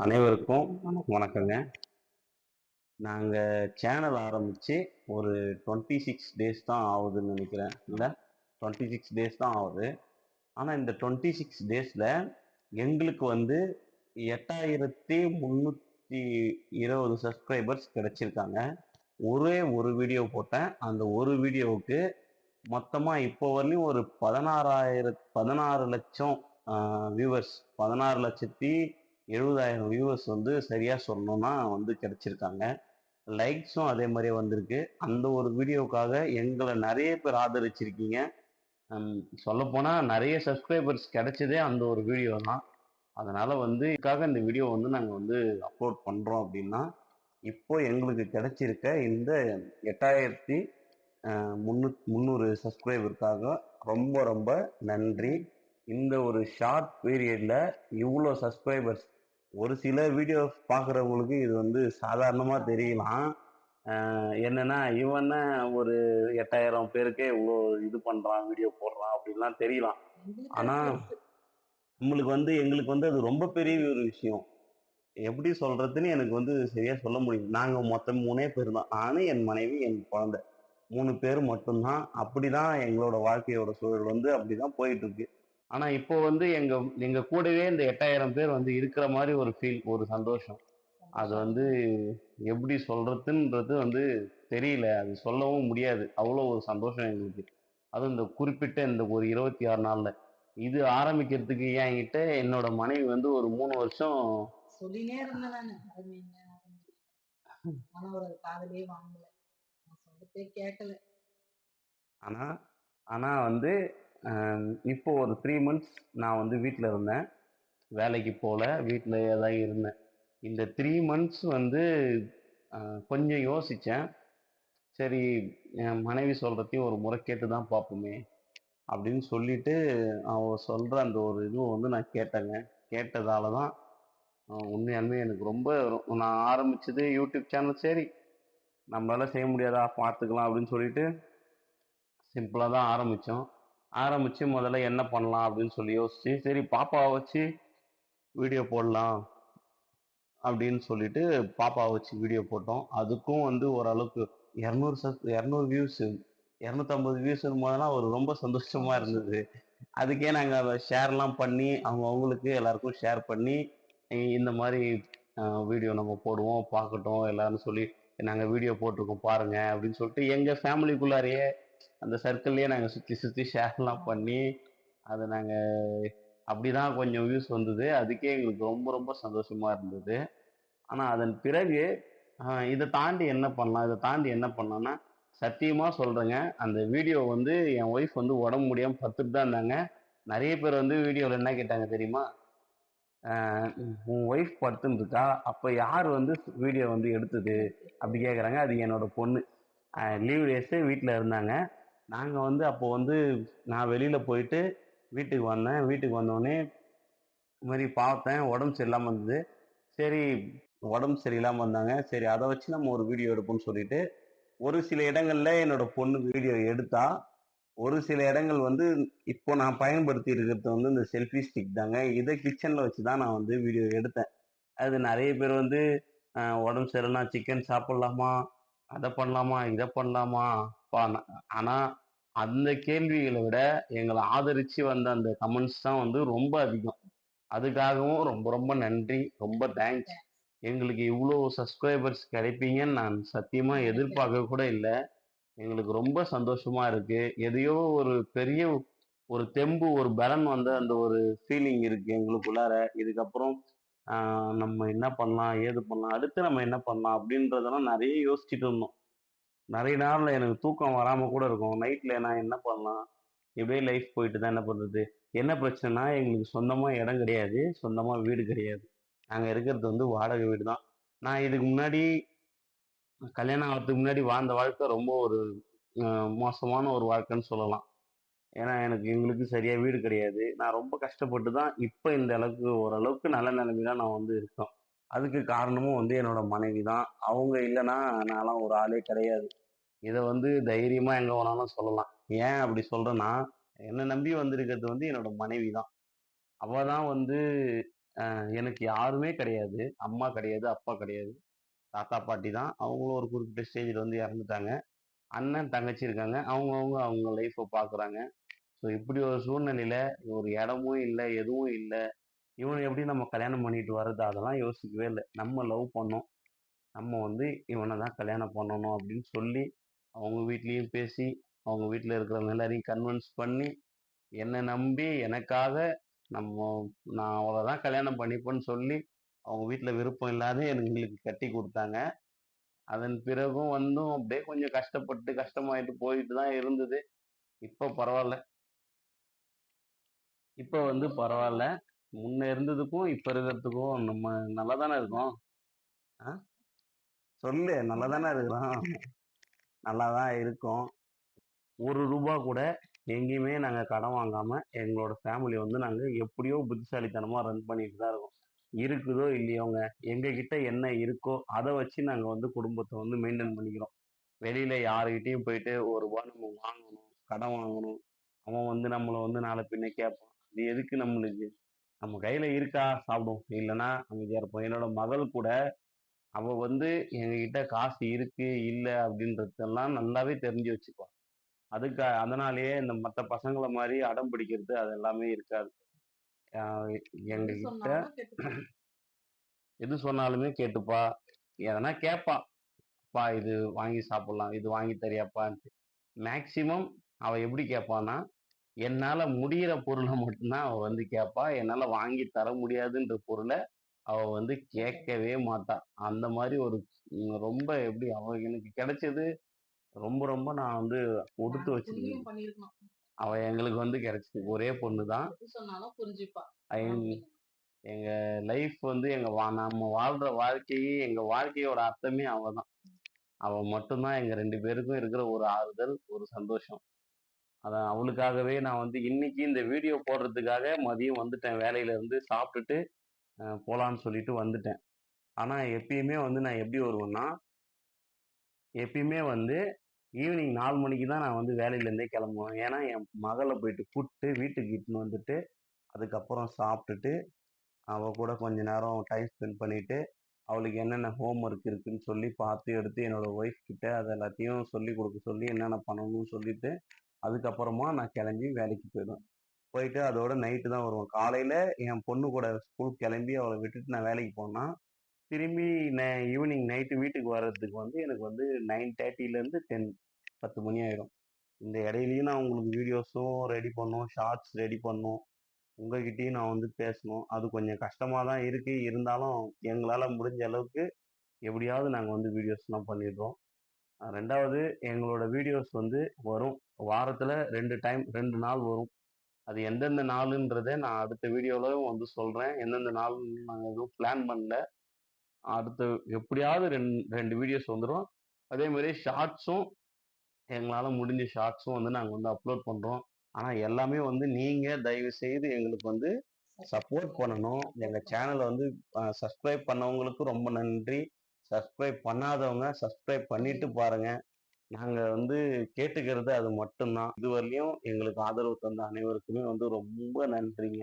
அனைவருக்கும் வணக்கங்க. நாங்க சேனல் ஆரம்பிச்சு ஒரு 26 டேஸ் தான் ஆகுதுன்னு நினைக்கிறேன். இல்ல 26 டேஸ் தான் ஆகுது. ஆனா இந்த 26 டேஸ்ல எங்களுக்கு வந்து 8320 சப்ஸ்கிரைபர்ஸ் கிடைச்சிருக்காங்க. ஒரே ஒரு வீடியோ போட்டேன். அந்த ஒரு வீடியோவுக்கு மொத்தமா இப்போ வரலையும் ஒரு 16,00,000 வியூவர்ஸ் 16,70,000 வியூவர்ஸ் வந்து சரியா சொல்லணும்னா வந்து கிடைச்சிருக்காங்க. லைக்ஸும் அதே மாதிரியே வந்திருக்கு. அந்த ஒரு வீடியோவுக்காக எங்களை நிறைய பேர் ஆதரிச்சிருக்கீங்க. சொல்லப்போனா நிறைய சப்ஸ்கிரைபர்ஸ் கிடைச்சதே அந்த ஒரு வீடியோ தான். அதனால வந்து இதுக்காக இந்த வீடியோ வந்து நாங்கள் வந்து அப்லோட் பண்றோம் அப்படின்னா, இப்போ எங்களுக்கு கிடைச்சிருக்க இந்த 8,300 சப்ஸ்கிரைபருக்காக ரொம்ப ரொம்ப நன்றி. இந்த ஒரு ஷார்ட் பீரியட்ல இவ்வளோ சப்ஸ்கிரைபர்ஸ், ஒரு சில வீடியோஸ் பார்க்குறவங்களுக்கு இது வந்து சாதாரணமா தெரியலாம். என்னன்னா இவன் ஒரு 8,000 பேருக்கே இவ்வளோ இது பண்றான், வீடியோ போடுறான் அப்படின்லாம் தெரியலாம். ஆனா எங்களுக்கு வந்து அது ரொம்ப பெரிய ஒரு விஷயம். எப்படி சொல்றதுன்னு எனக்கு வந்து சரியா சொல்ல முடியல. நாங்க மொத்தம் 3 பேர் தான். நானு, என் மனைவி, என் குழந்தை. 3 பேர் மட்டும்தான். அப்படிதான் எங்களோட வாழ்க்கையோட சூழல் வந்து அப்படிதான் போயிட்டு இருக்கு. ஆனா இப்போ வந்து எங்க எங்க கூடவே இந்த 8,000 பேர் வந்து இருக்கிற மாதிரி ஒரு ஃபீல், ஒரு சந்தோஷம். அது வந்து எப்படி சொல்றதுன்றது வந்து தெரியல. அது சொல்லவும் முடியாது. அவ்வளோ ஒரு சந்தோஷம் எங்களுக்கு. அதுவும் இந்த குறிப்பிட்ட இந்த ஒரு 26 நாள்ல. இது ஆரம்பிக்கிறதுக்கு என்கிட்ட என்னோட மனைவி வந்து ஒரு 3 வருஷம் சொல்லினே இருந்தேன் நானு. ஆரம்பிங்க, ஆரம்பிங்க. ஆனா அவரு அது காதுலயே வாங்கல. நான் சொல்றதே கேட்கல. ஆனா ஆனா வந்து இப்போ ஒரு 3 மந்த்ஸ் நான் வந்து வீட்ல இருந்தேன். வேலைக்கு போல. வீட்லயே தான் இருந்தேன். இந்த 3 மந்த்ஸ் வந்து கொஞ்சம் யோசிச்சேன். சரி, என் மனைவி சொல்றதையும் ஒரு முறை கேட்டு தான் பார்ப்போமே! அப்படின்னு சொல்லிட்டு, அவ சொல்ற அந்த ஒரு இதுவ வந்து நான் கேட்டேங்க. கேட்டதால தான் உண்மையாலுமே எனக்கு ரொம்ப நான் ஆரம்பிச்சது யூடியூப் சேனல் சரி, நம்மளால செய்ய முடியாதா பார்த்துக்கலாம் அப்படின்னு சொல்லிட்டு, சிம்பிளா தான் ஆரம்பிச்சோம். ஆரம்பிச்சு முதல்ல என்ன பண்ணலாம் அப்படின்னு சொல்லி யோசிச்சு, சரி பாப்பாவ வச்சு வீடியோ போடலாம் அப்படின்னு சொல்லிட்டு பாப்பாவ வச்சு வீடியோ போட்டோம். அதுக்கும் வந்து ஓரளவுக்கு 200 வியூஸ் 250 வியூஸ்ன்னு போதெல்லாம் ஒரு ரொம்ப சந்தோஷமா இருந்தது. அதுக்கே நாங்க அத ஷேர்லாம் பண்ணி அவங்கவங்களுக்கு எல்லாருக்கும் ஷேர் பண்ணி இந்த மாதிரி வீடியோ நம்ம போடுவோம் பார்க்கட்டும் எல்லாரும் சொல்லி நாங்க வீடியோ போட்டிருக்கோம் பாருங்க அப்படின்னு சொல்லிட்டு எங்க ஃபேமிலிக்குள்ளாரையே அந்த சர்க்கிள்லயே நாங்க சுத்தி சுத்தி ஷேர்லாம் பண்ணி அதை நாங்க அப்படிதான் கொஞ்சம் வியூஸ் வந்தது. அதுக்கே எங்களுக்கு ரொம்ப ரொம்ப சந்தோஷமா இருந்தது. ஆனா அதன் பிறகு இதை தாண்டி என்ன பண்ணலாம், இதை தாண்டி என்ன பண்ணலாம்னா, சத்தியமா சொல்றேங்க, அந்த வீடியோ வந்து என் ஒய்ஃப் வந்து உடம்பு முடியாம படுத்துட்டு தான் இருந்தாங்க. நிறைய பேர் வந்து வீடியோல என்ன கேட்டாங்க தெரியுமா? உன் ஒய்ஃப் படுத்துன்னு இருக்கா, அப்ப யார் வந்து வீடியோ வந்து எடுத்தது அப்படி கேக்குறாங்க. அது என்னோட பொண்ணு. லீவ் டேஸ் வீட்ல இருந்தாங்க. நாங்க வந்து அப்போ வந்து நான் வெளியில போயிட்டு வீட்டுக்கு வந்தேன். வீட்டுக்கு வந்தோடனே இது மாதிரி பார்த்தேன், உடம்பு சரியில்லாம இருந்தது. சரி, உடம்பு சரியில்லாம இருந்தாங்க. சரி, அதை வச்சு நம்ம ஒரு வீடியோ எடுப்போம்னு சொல்லிட்டு ஒரு சில இடங்கள்ல என்னோட பொண்ணு வீடியோ எடுத்தா. ஒரு சில இடங்கள் வந்து இப்போ நான் பயன்படுத்தி இருக்கிறது வந்து இந்த செல்ஃபி ஸ்டிக் தாங்க. இதை கிச்சன்ல வச்சு தான் நான் வந்து வீடியோ எடுத்தேன். அது நிறைய பேர் வந்து உடம்பு சரியில்லைனா சிக்கன் சாப்பிடலாமா, அதை பண்ணலாமா, இதை பண்ணலாமா, ஆனா அந்த கேள்விகளை விட எங்களை ஆதரிச்சு வந்த அந்த கமெண்ட்ஸ் தான் வந்து ரொம்ப அதிகம். அதுக்காகவும் ரொம்ப ரொம்ப நன்றி, ரொம்ப தேங்க்ஸ். எங்களுக்கு இவ்வளோ சப்ஸ்கிரைபர்ஸ் கிடைப்பீங்கன்னு நான் சத்தியமா எதிர்பார்க்க கூட இல்லை. எங்களுக்கு ரொம்ப சந்தோஷமா இருக்கு. எதையோ ஒரு பெரிய ஒரு தெம்பு, ஒரு பலன் வந்த அந்த ஒரு ஃபீலிங் இருக்கு எங்களுக்குள்ளார. இதுக்கப்புறம் நம்ம என்ன பண்ணலாம், ஏது பண்ணலாம், அடுத்து நம்ம என்ன பண்ணலாம் அப்படின்றதெல்லாம் நெறைய யோசிச்சுட்டு இருந்தோம். நெறைய நாள்ல எனக்கு தூக்கம் வராம கூட இருக்கும். நைட்ல நான் என்ன பண்ணலாம்? இப்படியே லைஃப் போயிட்டு தான் என்ன பண்றது? என்ன பிரச்சனைன்னா, எங்களுக்கு சொந்தமா இடம் கிடையாது. சொந்தமா வீடு கிடையாது. நாங்க இருக்கிறது வந்து வாடகை வீடு தான். நான் இதுக்கு முன்னாடி கல்யாணம் ஆகறதுக்கு முன்னாடி வாழ்ந்த வாழ்க்கை ரொம்ப ஒரு மோசமான ஒரு வாழ்க்கைன்னு சொல்லலாம். ஏன்னா எங்களுக்கு சரியா வீடு கிடையாது. நான் ரொம்ப கஷ்டப்பட்டு தான் இப்ப இந்த அளவுக்கு ஓரளவுக்கு நல்ல நிலைமையில நான் வந்து இருக்கோம். அதுக்கு காரணமும் வந்து என்னோட மனைவி தான். அவங்க இல்லன்னா நான்லாம் ஒரு ஆளே கிடையாது. இத வந்து தைரியமா எங்க வேணாலும் சொல்லலாம். ஏன் அப்படி சொல்றேன்னா, என்ன நம்பி வந்திருக்கிறது வந்து என்னோட மனைவி தான். அவ தான் வந்து எனக்கு யாருமே கிடையாது. அம்மா கிடையாது, அப்பா கிடையாது. தாத்தா, பாட்டி தான். அவங்களும் ஒரு குறிப்பிட்ட ஸ்டேஜ்ல வந்து இறந்துட்டாங்க. அண்ணன், தங்கச்சி இருக்காங்க. அவங்கவங்க அவங்க லைஃப்ப பார்க்குறாங்க. ஸோ இப்படி ஒரு சூழ்நிலையில ஒரு இடமும் இல்ல, எதுவும் இல்ல. இவன எப்படி நம்ம கல்யாணம் பண்ணிட்டு வர்றது? அதெல்லாம் யோசிக்கவே இல்ல. நம்ம லவ் பண்ணோம். நம்ம வந்து இவன தான் கல்யாணம் பண்ணணும் அப்படின்னு சொல்லி, அவங்க வீட்லயும் பேசி, அவங்க வீட்ல இருக்கிறவங்க எல்லாரையும் கன்வின்ஸ் பண்ணி, என்ன நம்பி எனக்காக நம்ம நான் அவள தான் கல்யாணம் பண்ணிப்பேன்னு சொல்லி, அவங்க வீட்ல விருப்பம் இல்லாத எங்களுக்கு கட்டி குடுத்தாங்க. அதன் பிறகும் வந்தும் அப்படியே கொஞ்சம் கஷ்டப்பட்டு, கஷ்டமாயிட்டு போயிட்டு தான் இருந்தது. இப்ப பரவால்ல. இப்ப வந்து பரவால்ல. முன்ன இருந்ததுக்கும், இப்ப இருக்கிறதுக்கும் நம்ம நல்லா தானே இருக்கோம். ஆ சொல்லு நல்லா தானே இருக்கிறோம். நல்லா தான் இருக்கோம். ரூ. 1 கூட எங்கேயுமே நாங்க கடன் வாங்காம, எங்களோட ஃபேமிலி வந்து நாங்க எப்படியோ புத்திசாலித்தனமா ரன் பண்ணிட்டு தான் இருக்கோம். இருக்குதோ இல்லையோங்க, எங்ககிட்ட என்ன இருக்கோ, அத வச்சு நாங்க வந்து குடும்பத்த வந்து மெயின்டெயின் பண்ணிக்கிறோம். வெளியில யாருகிட்டயும் போயிட்டு ரூ. 1 நம்ம வாங்கணும், கடன் வாங்கணும். அவன் வந்து நம்மள வந்து நாள பின்ன கேட்பான். அது எதுக்கு நம்மளுக்கு? நம்ம கையில இருக்கா சாப்பிடுவோம். இல்லன்னா அமைதியா இருப்போம். என்னோட மகள் கூட அவ வந்து எங்ககிட்ட காசு இருக்கு, இல்ல அப்படின்றதெல்லாம் நல்லாவே தெரிஞ்சு வச்சுப்பா. அதனாலேயே இந்த மத்த பசங்கள மாரி அடம் பிடிக்கிறது அது எல்லாமே இருக்காது. அ எது எங்ககிட்ட சொன்னாலும் கேட்டுப்பா. எது சொன்னாலுமே கேட்டுப்பா. எதனா கேட்பா. "அப்பா இது வாங்கி சாப்பிடலாம். இது வாங்கி தரியாப்பான்ட்டு." மேக்ஸிமம் அவ எப்படி கேட்பான்னா, என்னால முடியிற பொருள மட்டும் தான் அவ வந்து கேட்பா. என்னால வாங்கி தர முடியாதுன்ற பொருள அவ வந்து கேட்கவே மாட்டா. அந்த மாரி ஒரு ரொம்ப எப்படி அவ எனக்கு கிடைச்சது ரொம்ப ரொம்ப நான் வந்து கொடுத்து நாங்க வச்சிருக்கேன். புண்ணியம் பண்ணியிருக்கோம். அவ எங்களுக்கு வந்து கிடைச்சது ஒரே பொண்ணு தான். எது சொன்னாலும் புரிஞ்சுப்பா. எங் அப்படின்னு. எங்க லைஃப் வந்து நம்ம வாழ்ற வாழ்க்கையே எங்க வாழ்க்கையோட அர்த்தமே அவ தான். அவ மட்டும் தான் எங்க 2 பேருக்கும் இருக்கிற ஒரு ஆறுதல், ஒரு சந்தோஷம். அதான் அவளுக்காகவே நான் வந்து இன்னைக்கு இந்த வீடியோ போடுறதுக்காக மதியம் வந்துட்டேன் வேலையில இருந்து சாப்பிட்டுட்டு போலான்னு சொல்லிட்டு வந்துட்டேன். ஆனா எப்பயுமே வந்து நான் எப்படி வருவேன்னா, எப்பயுமே வந்து ஈவினிங் 4 மணிக்கு தான் நான் வந்து வேலையிலேருந்தே கிளம்புவேன். ஏன்னா, என் மகள போயிட்டு கூப்ட்டு வீட்டுக்கு இட்டுன்னு வந்துட்டு, அதுக்கப்புறம் சாப்ட்டுட்டு, அவ கூட கொஞ்ச நேரம் டைம் ஸ்பெண்ட் பண்ணிட்டு, அவளுக்கு என்னென்ன ஹோம் ஒர்க் இருக்குன்னு சொல்லி பார்த்து எடுத்து என்னோட ஒய்ஃப் கிட்ட அத எல்லாத்தையும் சொல்லிக் குடுக்க சொல்லி என்னென்ன பண்ணணும்னு சொல்லிட்டு, அதுக்கப்புறமா நான் கிளம்பி வேலைக்கு போயிடுவேன். போயிட்டு அதோட நைட்டு தான் வருவேன். காலையில என் பொண்ணு கூட ஸ்கூல் கிளம்பி அவள விட்டுட்டு நான் வேலைக்கு போனா, திரும்பி ஈவினிங் நைட்டு வீட்டுக்கு வர்றதுக்கு வந்து எனக்கு வந்து 9:30லேருந்து 10 மணி ஆயிடும். இந்த இடையிலயும் நான் உங்களுக்கு வீடியோஸும் ரெடி பண்ணணும், ஷார்ட்ஸ் ரெடி பண்ணணும். உங்ககிட்டயும் நான் வந்து பேசணும். அது கொஞ்சம் கஷ்டமா தான் இருக்கு. இருந்தாலும் எங்களால முடிஞ்ச அளவுக்கு எப்படியாவது நாங்க வந்து வீடியோஸ்லாம் பண்ணிடுறோம். 2வது எங்களோட வீடியோஸ் வந்து வரும். வாரத்துல 2 டைம் 2 நாள் வரும். அது எந்தெந்த நாளுன்றத நான் அடுத்த வீடியோல வந்து சொல்றேன். எந்தெந்த நாள்ன்னு நாங்க எதுவும் பிளான் பண்ணல. அடுத்து எப்படியாவது 2 வீடியோஸ் வந்துரும். அதே மாரி ஷார்ட்ஸும் எங்களால முடிஞ்ச ஷார்ட்ஸும் வந்து நாங்க வந்து அப்லோட் பண்றோம். ஆனா எல்லாமே வந்து நீங்க தயவு செய்து எங்களுக்கு வந்து சப்போர்ட் பண்ணணும். எங்க சேனல வந்து சப்ஸ்கிரைப் பண்ணவங்களுக்கு ரொம்ப நன்றி. சப்ஸ்கிரைப் பண்ணாதவங்க சப்ஸ்கிரைப் பண்ணிட்டு பாருங்க. நாங்க வந்து கேட்டுக்கிறது அது மட்டும் தான். இதுவரையிலும் எங்களுக்கு ஆதரவு தந்த அனைவருக்குமே வந்து ரொம்ப நன்றிங்க.